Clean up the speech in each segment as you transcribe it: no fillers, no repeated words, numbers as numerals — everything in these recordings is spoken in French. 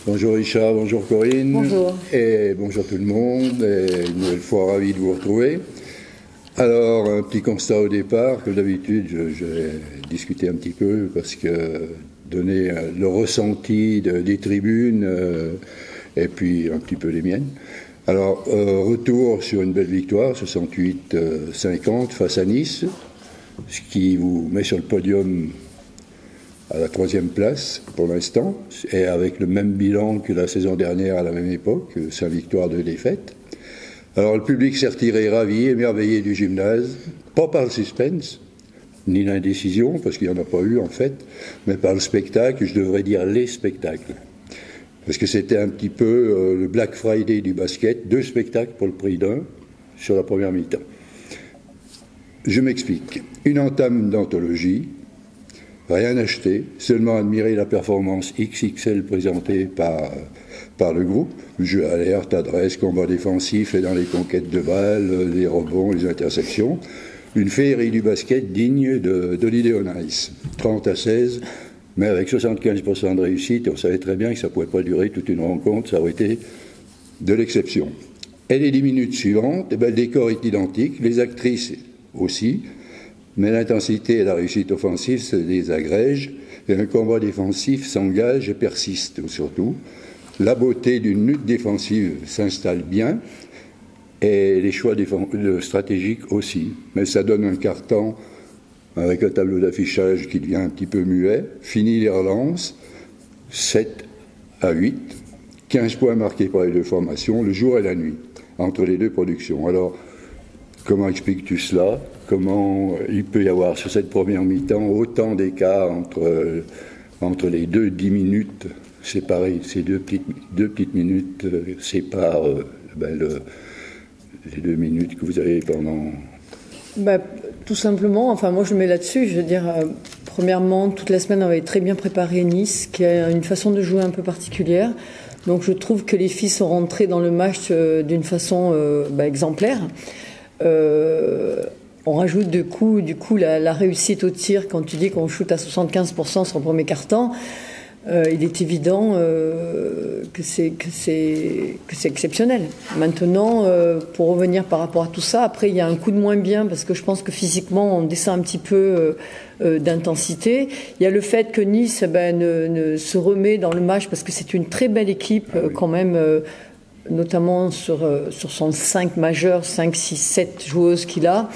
Bonjour Richard, bonjour Corinne. Bonjour. Et bonjour tout le monde. Et une nouvelle fois ravi de vous retrouver. Alors, un petit constat au départ. Comme d'habitude, je vais discuter un petit peu parce que donner le ressenti des tribunes et puis un petit peu les miennes. Alors, retour sur une belle victoire, 68-50 face à Nice, ce qui vous met sur le podium à la 3e place pour l'instant, et avec le même bilan que la saison dernière à la même époque, 5 victoires, 2 défaites. Alors le public s'est retiré ravi, émerveillé du gymnase, pas par le suspense, ni l'indécision, parce qu'il n'y en a pas eu en fait, mais par le spectacle, je devrais dire les spectacles. Parce que c'était un petit peu le Black Friday du basket, 2 spectacles pour le prix d'un sur la première mi-temps. Je m'explique. Une entame d'anthologie, rien acheté, seulement admirer la performance XXL présentée par le groupe. Jeu alerte, adresse, combat défensif et dans les conquêtes de balles, les rebonds, les intersections. Une féerie du basket digne de l'idée on Ice. 30-16, mais avec 75% de réussite, on savait très bien que ça ne pouvait pas durer toute une rencontre, ça aurait été de l'exception. Et les 10 minutes suivantes, le décor est identique, les actrices aussi, mais l'intensité et la réussite offensive se désagrègent et un combat défensif s'engage et persiste surtout. La beauté d'une lutte défensive s'installe bien et les choix stratégiques aussi. Mais ça donne un carton avec un tableau d'affichage qui devient un petit peu muet. Fini les relances, 7-8, 15 points marqués par les 2 formations, le jour et la nuit, entre les 2 productions. Alors, comment expliques-tu cela ? Comment il peut y avoir sur cette première mi-temps autant d'écart entre les 10 minutes séparées, ces deux petites minutes séparent les 2 minutes que vous avez pendant... Tout simplement, enfin moi je mets là-dessus, je veux dire, premièrement, toute la semaine on avait très bien préparé Nice, qui a une façon de jouer un peu particulière. Donc je trouve que les filles sont rentrées dans le match d'une façon exemplaire. On rajoute du coup la réussite au tir quand tu dis qu'on shoot à 75% sur le premier quart-temps. Il est évident que c'est exceptionnel. Maintenant, pour revenir par rapport à tout ça, après il y a un coup de moins bien parce que je pense que physiquement on descend un petit peu d'intensité. Il y a le fait que Nice se remet dans le match parce que c'est une très belle équipe quand même. Notamment sur son 5 majeur, 5, 6, 7 joueuses qu'il a.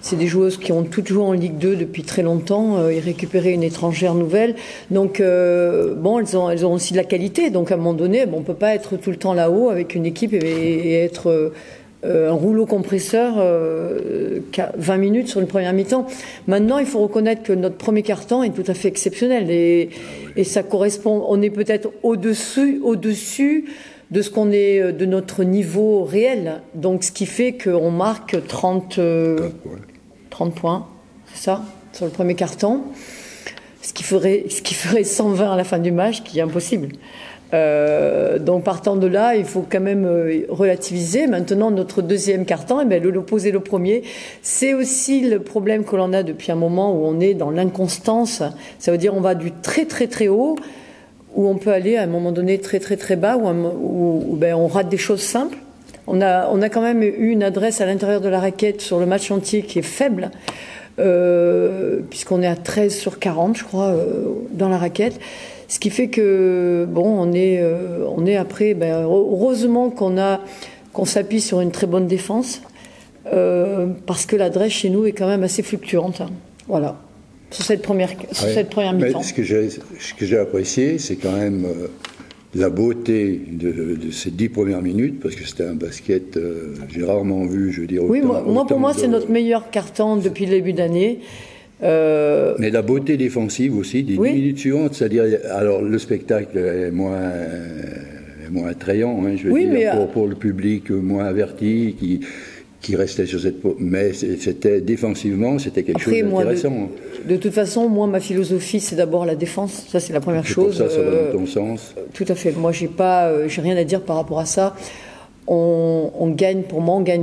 C'est des joueuses qui ont toutes joué en Ligue 2 depuis très longtemps et récupéré une étrangère nouvelle. Donc, elles ont aussi de la qualité. Donc, à un moment donné, on ne peut pas être tout le temps là-haut avec une équipe et être un rouleau compresseur 20 minutes sur une première mi-temps. Maintenant, il faut reconnaître que notre premier quart-temps est tout à fait exceptionnel. Et ça correspond, on est peut-être au-dessus de ce qu'on est de notre niveau réel. Donc, ce qui fait qu'on marque 30 points, c'est ça, sur le premier carton. Ce qui ferait 120 à la fin du match, qui est impossible. Donc, partant de là, il faut quand même relativiser. Maintenant, notre deuxième carton, l'opposé le premier, c'est aussi le problème que l'on a depuis un moment où on est dans l'inconstance. Ça veut dire on va du très très très haut, où on peut aller à un moment donné très très très bas, où on rate des choses simples. On a quand même eu une adresse à l'intérieur de la raquette sur le match entier qui est faible, puisqu'on est à 13 sur 40, je crois, dans la raquette. Ce qui fait que, on est après, heureusement qu'on s'appuie sur une très bonne défense, parce que l'adresse chez nous est quand même assez fluctuante. Voilà. Sur cette première mi-temps. Ce que j'ai apprécié, c'est quand même la beauté de ces 10 premières minutes, parce que c'était un basket, j'ai rarement vu, je veux dire... Oui, pour moi, c'est notre meilleur carton depuis le début d'année. Mais la beauté défensive aussi, des 10 minutes suivantes, c'est-à-dire, alors le spectacle est moins attrayant, je veux dire, pour le public moins averti, qui restait sur cette... Mais c'était défensivement, c'était quelque chose d'intéressant. De toute façon, moi, ma philosophie, c'est d'abord la défense. Ça, c'est la première chose. Pour ça va dans ton sens. Tout à fait. Moi, j'ai rien à dire par rapport à ça. On gagne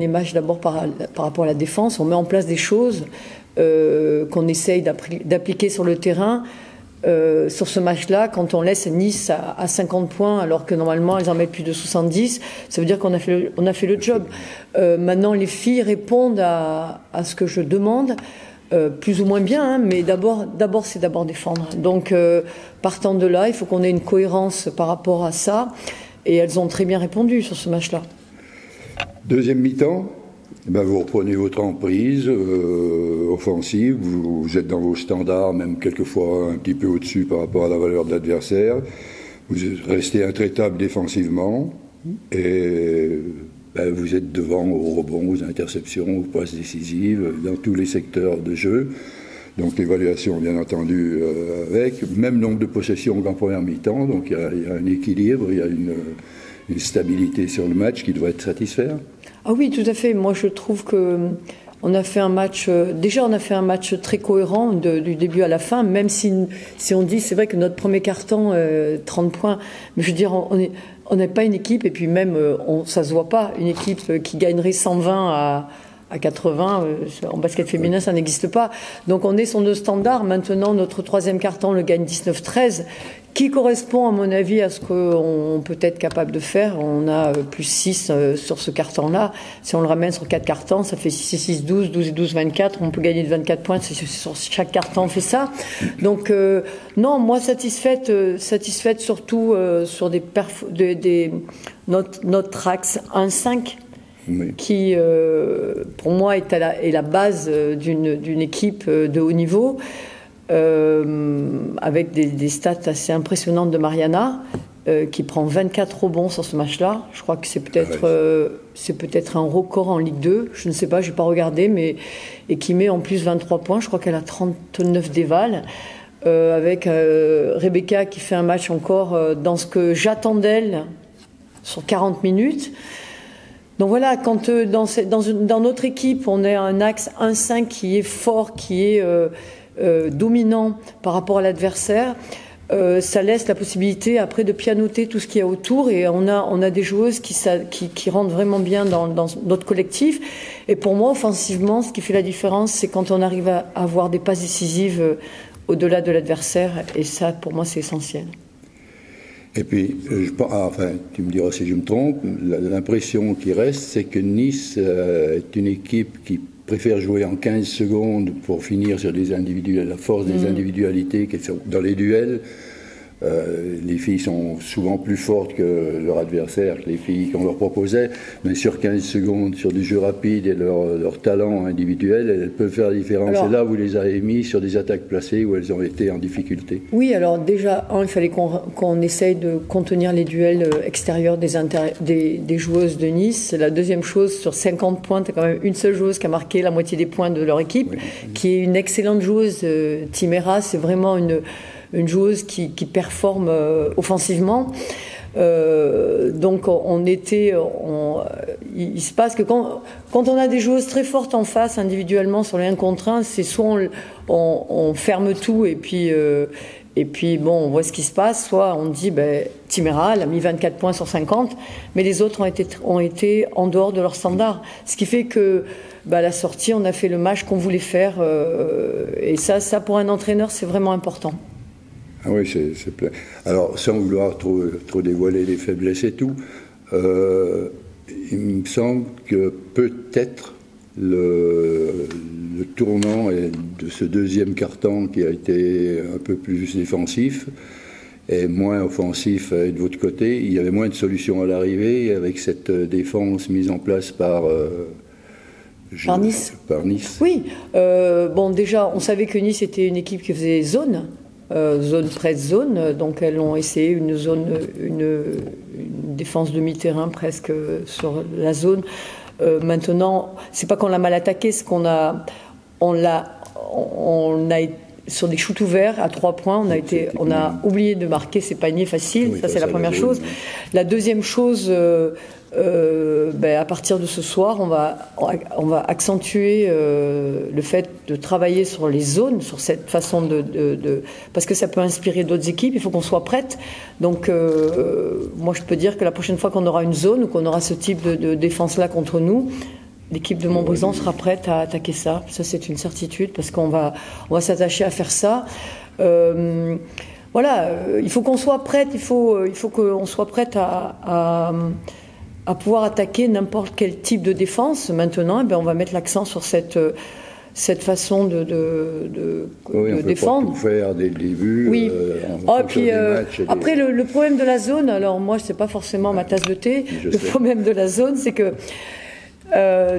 les matchs d'abord par rapport à la défense. On met en place des choses qu'on essaye d'appliquer sur le terrain. sur ce match-là, quand on laisse Nice à 50 points, alors que normalement elles en mettent plus de 70, ça veut dire qu'on a fait le job. Maintenant, les filles répondent à ce que je demande, plus ou moins bien, hein, mais d'abord c'est d'abord défendre. Donc, partant de là, il faut qu'on ait une cohérence par rapport à ça, et elles ont très bien répondu sur ce match-là. Deuxième mi-temps, vous reprenez votre emprise offensive, vous êtes dans vos standards, même quelquefois un petit peu au-dessus par rapport à la valeur de l'adversaire, vous restez intraitable défensivement, et vous êtes devant aux rebonds, aux interceptions, aux passes décisives, dans tous les secteurs de jeu. Donc l'évaluation, bien entendu, avec, même nombre de possessions qu'en première mi-temps, donc il y a un équilibre, il y a une stabilité sur le match qui doit être satisfaire. Ah oui, tout à fait. Moi, je trouve que on a fait un match. Déjà, on a fait un match très cohérent du début à la fin. Même si on dit, c'est vrai que notre premier carton, 30 points. Mais je veux dire, on n'est pas une équipe. Et puis même, ça se voit pas. Une équipe qui gagnerait 120 à 80 en basket féminin, ça n'existe pas. Donc on est sur nos standards. Maintenant, notre troisième carton le gagne 19-13. Qui correspond, à mon avis, à ce qu'on peut être capable de faire. On a plus 6 sur ce carton-là. Si on le ramène sur 4 cartons, ça fait 6 et 6, 12, 12 et 12, 24. On peut gagner de 24 points. Sur chaque carton, on fait ça. Donc, non, moi, satisfaite surtout sur notre axe 1-5. Oui. Qui, pour moi, est la base d'une équipe de haut niveau. Avec des stats assez impressionnantes de Mariana, qui prend 24 rebonds sur ce match-là. Je crois que c'est peut-être un record en Ligue 2. Je ne sais pas, je n'ai pas regardé, et qui met en plus 23 points. Je crois qu'elle a 39 dévals. Avec Rebecca qui fait un match encore dans ce que j'attends d'elle sur 40 minutes. Donc voilà, quand dans notre équipe, on a un axe 1-5 qui est fort, qui est dominant par rapport à l'adversaire, ça laisse la possibilité après de pianoter tout ce qu'il y a autour, et on a des joueuses qui rentrent vraiment bien dans notre collectif. Et pour moi, offensivement, ce qui fait la différence, c'est quand on arrive à avoir des passes décisives au-delà de l'adversaire, et ça, pour moi, c'est essentiel. Et puis, tu me diras si je me trompe, l'impression qui reste, c'est que Nice est une équipe qui préfère jouer en 15 secondes pour finir sur des individuels, la force des individualités qui sont dans les duels. Les filles sont souvent plus fortes que leur adversaire, que les filles qu'on leur proposait, mais sur 15 secondes, sur du jeu rapide et leur talent individuel, elles peuvent faire la différence. Alors, et là, vous les avez mis sur des attaques placées où elles ont été en difficulté. Oui, alors déjà, il fallait qu'on essaye de contenir les duels extérieurs des joueuses de Nice. La deuxième chose, sur 50 points, il y a quand même une seule joueuse qui a marqué la moitié des points de leur équipe, qui est une excellente joueuse, Timera. C'est vraiment une joueuse qui performe offensivement. Donc il se passe que quand on a des joueuses très fortes en face individuellement sur les 1 contre 1, c'est soit on ferme tout et puis bon, on voit ce qui se passe, soit on dit Timera, elle a mis 24 points sur 50, mais les autres ont été en dehors de leur standard. Ce qui fait que à la sortie, on a fait le match qu'on voulait faire, et ça pour un entraîneur, c'est vraiment important. Ah oui, c'est plein. Alors, sans vouloir trop dévoiler les faiblesses et tout, il me semble que peut-être le tournant de ce deuxième carton qui a été un peu plus défensif et moins offensif de votre côté, il y avait moins de solutions à l'arrivée avec cette défense mise en place par Nice. Par Nice. Oui. Déjà, on savait que Nice était une équipe qui faisait zone presse zone, donc elles ont essayé une défense demi-terrain presque sur la zone. Maintenant, c'est pas qu'on l'a mal attaqué, c'est qu'on a sur des shoots ouverts à 3 points, on a oublié de marquer ces paniers faciles. Oui, ça c'est la première chose. La deuxième chose, à partir de ce soir, on va accentuer le fait de travailler sur les zones, sur cette façon parce que ça peut inspirer d'autres équipes. Il faut qu'on soit prête. Donc, moi, je peux dire que la prochaine fois qu'on aura une zone ou qu'on aura ce type de défense-là contre nous, L'équipe de Montbrison sera prête à attaquer ça. Ça, c'est une certitude, parce qu'on va s'attacher à faire ça. Voilà, il faut qu'on soit prête, il faut qu'on soit prête à pouvoir attaquer n'importe quel type de défense. Maintenant, on va mettre l'accent sur cette façon de défendre. On peut pas tout faire dès le début. Oui. Après, le problème de la zone, alors moi, c'est pas forcément ma tasse de thé. Le problème de la zone, c'est que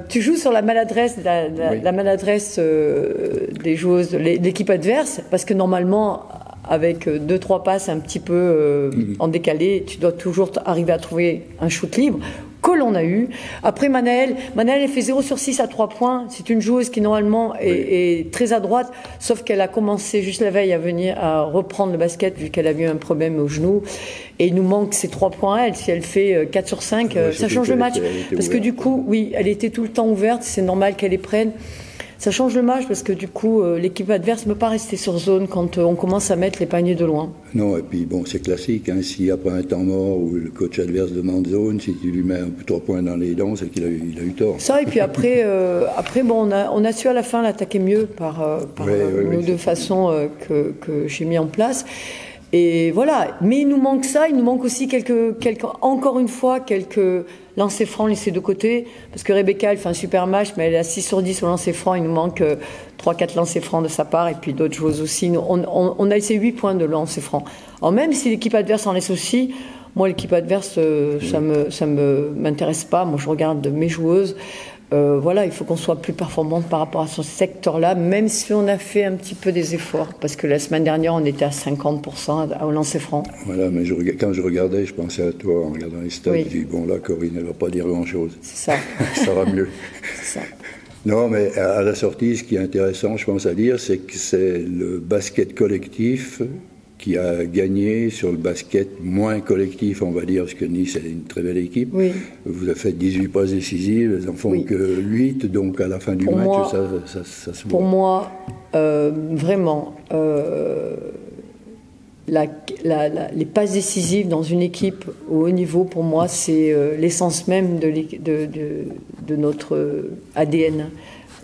tu joues sur la maladresse, la maladresse des joueuses de l'équipe adverse, parce que normalement, avec 2-3 passes un petit peu en décalé, tu dois toujours arriver à trouver un shoot libre que l'on a eu. Après, Manaëlle, elle fait 0 sur 6 à 3 points. C'est une joueuse qui, normalement, est très à droite, sauf qu'elle a commencé juste la veille à reprendre le basket, vu qu'elle a eu un problème au genou. Et il nous manque ces 3 points à elle. Si elle fait 4 sur 5, ça change le match. Parce que du coup, oui, elle était tout le temps ouverte. C'est normal qu'elle les prenne. Ça change le match parce que du coup, l'équipe adverse ne peut pas rester sur zone quand on commence à mettre les paniers de loin. Non, et puis bon, c'est classique. Hein, si après un temps mort où le coach adverse demande zone, si tu lui mets 3 points dans les dents, c'est qu'il a eu tort. Ça, et puis après bon, on a su à la fin l'attaquer mieux par nos deux façons que j'ai mis en place. Et voilà. Mais il nous manque ça. Il nous manque aussi encore une fois, quelques lancers francs laissés de côté. Parce que Rebecca, elle fait un super match, mais elle est à 6 sur 10 au lancer franc. Il nous manque 3-4 lancers francs de sa part. Et puis d'autres joueuses aussi. On a laissé 8 points de lancers francs. Alors même si l'équipe adverse en laisse aussi, moi, l'équipe adverse, ça m'intéresse pas. Moi, je regarde mes joueuses. Voilà, il faut qu'on soit plus performante par rapport à ce secteur-là, même si on a fait un petit peu des efforts, parce que la semaine dernière, on était à 50% au lancer franc. Voilà, mais quand je regardais, je pensais à toi en regardant les stats. Je dis, bon là, Corinne, elle va pas dire grand-chose. C'est ça. Ça va mieux. C'est ça. Non, mais à la sortie, ce qui est intéressant, je pense, à dire, c'est que c'est le basket collectif qui a gagné sur le basket moins collectif, on va dire, parce que Nice est une très belle équipe. Oui. Vous avez fait 18 passes décisives, elles en font que 8, donc à la fin du match, ça se voit. Pour moi, vraiment, les passes décisives dans une équipe au haut niveau, pour moi, c'est l'essence même de notre ADN.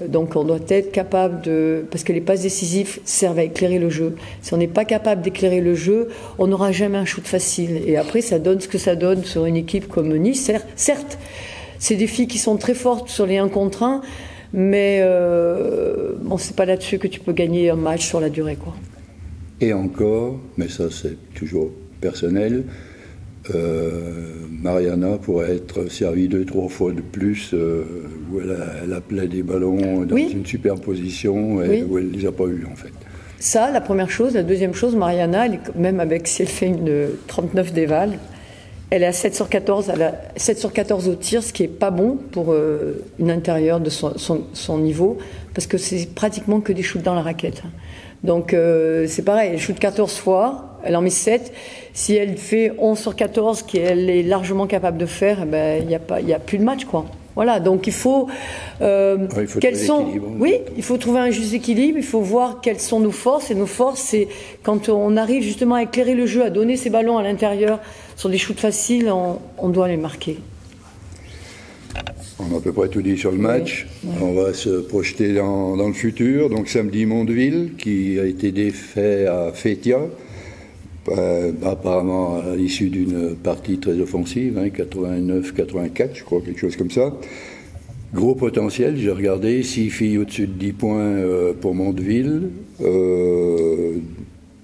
Donc on doit être capable parce que les passes décisives servent à éclairer le jeu. Si on n'est pas capable d'éclairer le jeu, on n'aura jamais un shoot facile. Et après, ça donne ce que ça donne sur une équipe comme Nice. Certes, c'est des filles qui sont très fortes sur les 1 contre 1, mais bon, c'est pas là-dessus que tu peux gagner un match sur la durée, quoi. Et encore, mais ça c'est toujours personnel, Mariana pourrait être servie 2-3 fois de plus où elle appelait des ballons dans une superposition et où elle ne les a pas eus en fait. Ça, la première chose. La deuxième chose, Mariana, même si elle fait une 39 d'éval, elle est à 7 sur 14, elle a 7 sur 14 au tir, ce qui n'est pas bon pour une intérieure de son niveau, parce que c'est pratiquement que des shoots dans la raquette. Donc c'est pareil, elle shoot 14 fois, elle en met 7. Si elle fait 11 sur 14, qu'elle est largement capable de faire, il n'y a plus de match, quoi. Voilà, donc il faut, il faut trouver un juste équilibre, il faut voir quelles sont nos forces. Et nos forces, c'est quand on arrive justement à éclairer le jeu, à donner ces ballons à l'intérieur sur des shoots faciles, on doit les marquer. On a à peu près tout dit sur le match. Oui. On va se projeter dans le futur. Donc samedi, Mondeville, qui a été défait à Fétia, apparemment à l'issue d'une partie très offensive, 89-84, je crois, quelque chose comme ça. Gros potentiel, j'ai regardé, 6 filles au-dessus de 10 points pour Mondeville.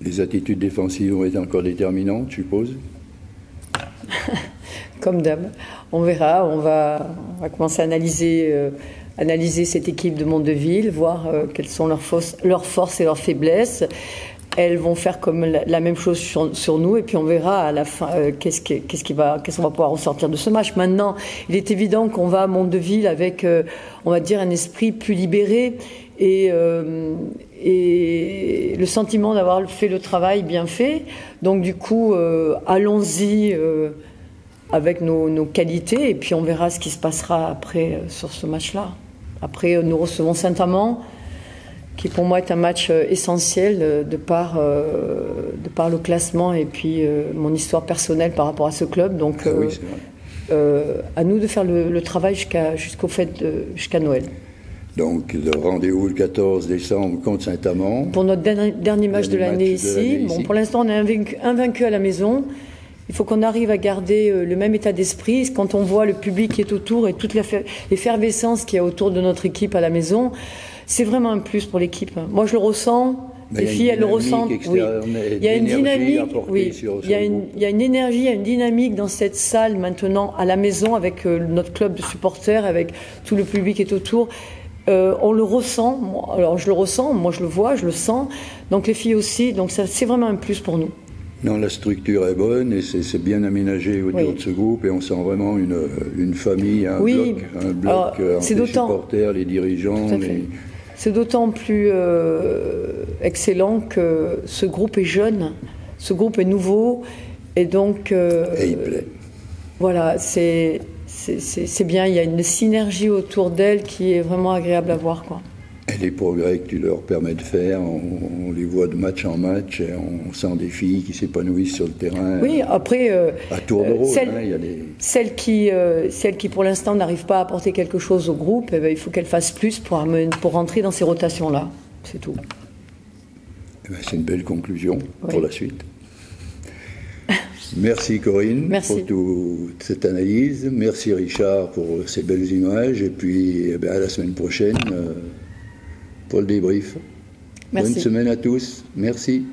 Les attitudes défensives ont été encore déterminantes, je suppose. Comme d'hab, on verra, on va commencer à analyser cette équipe de Mondeville, voir quelles sont leurs forces et leurs faiblesses. Elles vont faire comme la même chose sur nous, et puis on verra à la fin qu'est-ce qu'on va pouvoir ressortir de ce match. Maintenant, il est évident qu'on va à Mondeville avec, on va dire, un esprit plus libéré et le sentiment d'avoir fait le travail bien fait. Donc du coup, allons-y avec nos qualités, et puis on verra ce qui se passera après sur ce match-là. Après, nous recevons Saint-Amand, qui pour moi est un match essentiel de par le classement et puis mon histoire personnelle par rapport à ce club. Donc, oui, c'est vrai. à nous de faire le travail jusqu'à Noël. Donc le rendez-vous le 14 décembre contre Saint-Amand. Pour notre dernier match de l'année ici. Bon, pour l'instant, on est invaincu à la maison. Il faut qu'on arrive à garder le même état d'esprit. Quand on voit le public qui est autour et toute l'effervescence qu'il y a autour de notre équipe à la maison, c'est vraiment un plus pour l'équipe. Moi, je le ressens. Les filles, elles le ressentent. Oui. Il y a une dynamique. Oui. Il y a une énergie, il y a une dynamique dans cette salle maintenant à la maison avec notre club de supporters, avec tout le public qui est autour. On le ressent. Alors je le ressens, moi je le vois, je le sens. Donc les filles aussi. Donc c'est vraiment un plus pour nous. Non, la structure est bonne et c'est bien aménagé autour de ce groupe et on sent vraiment une famille, un bloc entre les supporters, les dirigeants. C'est d'autant plus excellent que ce groupe est jeune, ce groupe est nouveau et donc... et il plaît. Voilà, c'est bien, il y a une synergie autour d'elle qui est vraiment agréable à voir, quoi. Et les progrès que tu leur permets de faire, on les voit de match en match, et on sent des filles qui s'épanouissent sur le terrain. Oui, après, à tour de rôle, il y a des... celles qui pour l'instant n'arrivent pas à apporter quelque chose au groupe, eh bien, il faut qu'elles fassent plus pour rentrer dans ces rotations-là. C'est tout. Eh bien, c'est une belle conclusion pour la suite. Merci Corinne pour toute cette analyse. Merci Richard pour ces belles images. Et puis eh bien, à la semaine prochaine pour le débrief. Merci. Bonne semaine à tous. Merci.